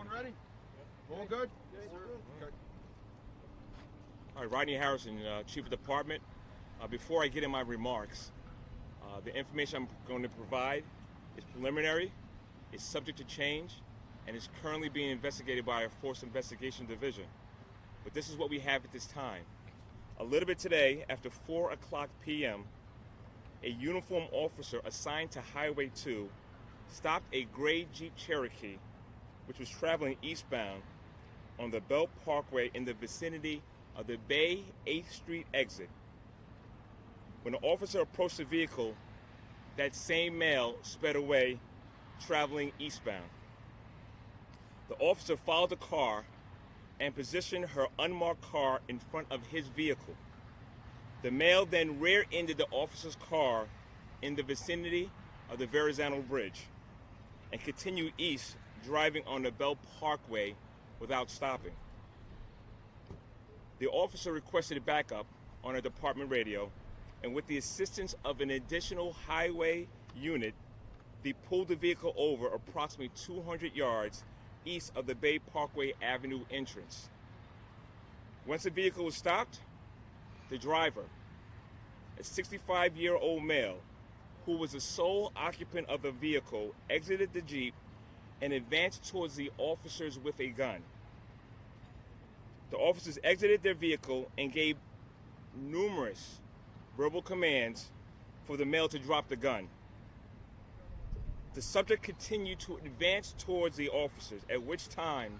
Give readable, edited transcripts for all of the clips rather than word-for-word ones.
Everyone ready? All good? Yes, sir. Okay. All right, Rodney Harrison, Chief of Department. Before I get in my remarks, the information I'm going to provide is preliminary, is subject to change, and is currently being investigated by our Force Investigation Division. But this is what we have at this time. A little bit today, after 4 o'clock p.m., a uniformed officer assigned to Highway 2 stopped a gray Jeep Cherokee, which was traveling eastbound on the Belt Parkway in the vicinity of the Bay 8th Street exit. When the officer approached the vehicle, that same male sped away, traveling eastbound. The officer followed the car and positioned her unmarked car in front of his vehicle. The male then rear-ended the officer's car in the vicinity of the Verrazano Bridge and continued east, driving on the Belt Parkway without stopping. The officer requested backup on a department radio, and with the assistance of an additional highway unit, they pulled the vehicle over approximately 200 yards east of the Bay Parkway Avenue entrance. Once the vehicle was stopped, the driver, a 65-year-old male who was the sole occupant of the vehicle, exited the Jeep and advanced towards the officers with a gun. The officers exited their vehicle and gave numerous verbal commands for the male to drop the gun. The subject continued to advance towards the officers, at which time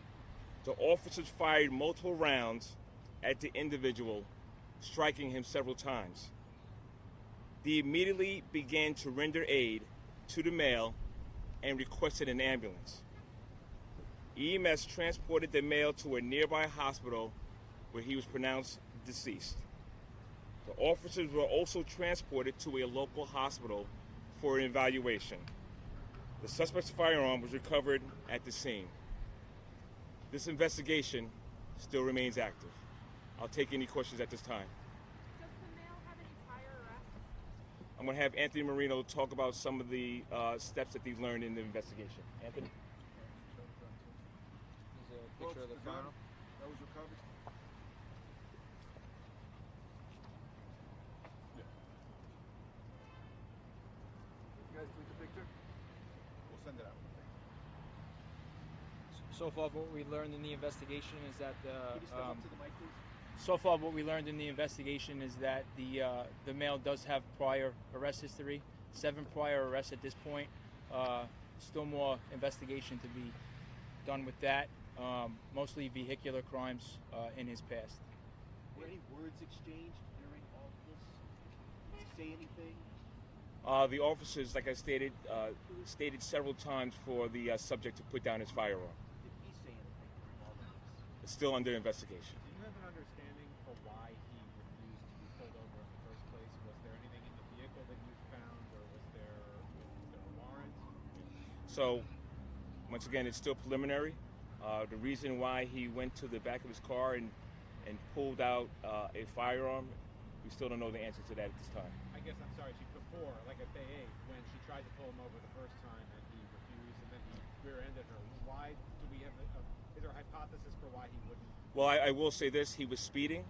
the officers fired multiple rounds at the individual, striking him several times. They immediately began to render aid to the male and requested an ambulance. EMS transported the male to a nearby hospital where he was pronounced deceased. The officers were also transported to a local hospital for an evaluation. The suspect's firearm was recovered at the scene. This investigation still remains active. I'll take any questions at this time. Does the male have any prior arrests? I'm going to have Anthony Marino talk about some of the steps that they've learned in the investigation. Anthony? There's a picture of the gun firearm. that was recovered. You guys took the picture? We'll send it out. So far, what we learned in the investigation is that Can you step up to the mic, please? so far what we learned in the investigation is that the male does have prior arrest history, 7 prior arrests at this point. Still more investigation to be done with that. Mostly vehicular crimes in his past. Were any words exchanged during all of this? Did he say anything? The officers, like I stated, stated several times for the subject to put down his firearm. Did he say anything during all of this? It's still under investigation. Do you have an understanding for why he refused to be pulled over in the first place? Was there anything in the vehicle that you found, or was there a warrant? So, once again, it's still preliminary. The reason why he went to the back of his car and pulled out a firearm, we still don't know the answer to that at this time. I guess I'm sorry, Chief, before, like at Bay 8, when she tried to pull him over the first time and he refused and then he rear-ended her, why do we have is there a hypothesis for why he wouldn't? Well, I will say this, he was speeding,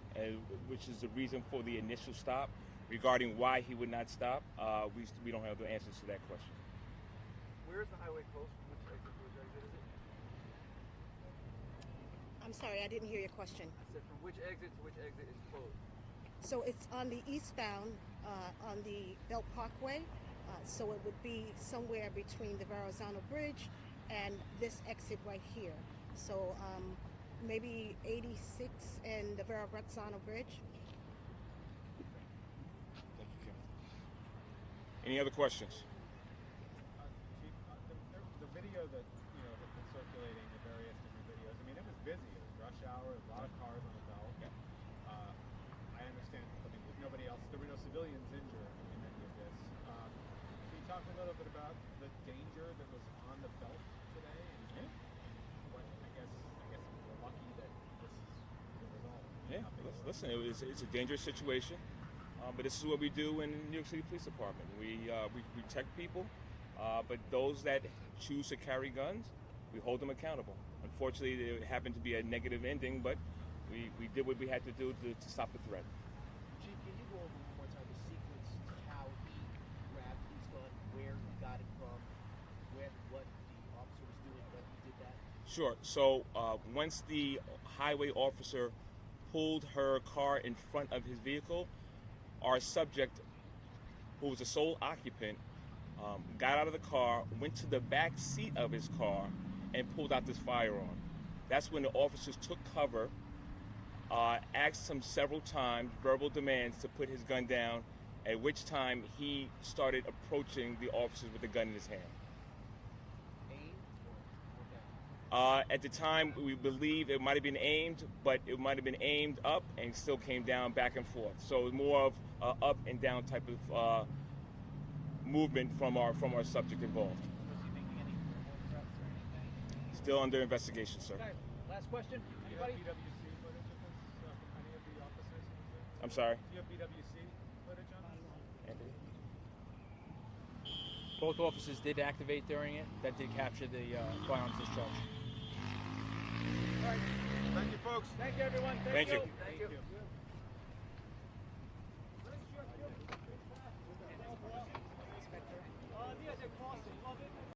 which is the reason for the initial stop. Regarding why he would not stop, we don't have the answers to that question. Where is the highway close? Which exit is it? I'm sorry, I didn't hear your question. I said from which exit to which exit is closed? So it's on the eastbound, on the Belt Parkway. So it would be somewhere between the Verrazano Bridge and this exit right here. So maybe 86 and the Verrazano Bridge. Thank you, Kim. Any other questions? Chief, the video that has been circulating, the various different videos. I mean, it was busy. It was rush hour. A lot of cars on the belt. Yeah. I understand. I mean, there's nobody else. There were no civilians injured in any of this. Can you talk a little bit about the danger that was on the belt today? And what I guess we're lucky that this is the result. Yeah, listen, it's a dangerous situation, but this is what we do in the New York City Police Department. We protect people, but those that choose to carry guns, we hold them accountable. Unfortunately, it happened to be a negative ending, but we did what we had to do to stop the threat. Chief, can you go over one more time the sequence to how he grabbed his gun, where he got it from, what the officer was doing when he did that? Sure. So once the highway officer pulled her car in front of his vehicle, our subject, who was the sole occupant, got out of the car, went to the back seat of his car, and pulled out this firearm. That's when the officers took cover, asked him several times, verbal demands to put his gun down, at which time he started approaching the officers with the gun in his hand. Aimed or down? At the time, we believe it might have been aimed, but it might have been aimed up and still came down back and forth. So it was more of up and down type of movement from our subject involved. Was he making any verbal threats or anything? Still under investigation, sir. Okay, last question. Do you have Anybody? PWC footage of this from any of the officers? I'm sorry. Do you have PWC footage on this? Anthony? Both officers did activate during it. That did capture the firearms discharge. All right. Thank you, folks. Thank you, everyone. Thank you. Thank you.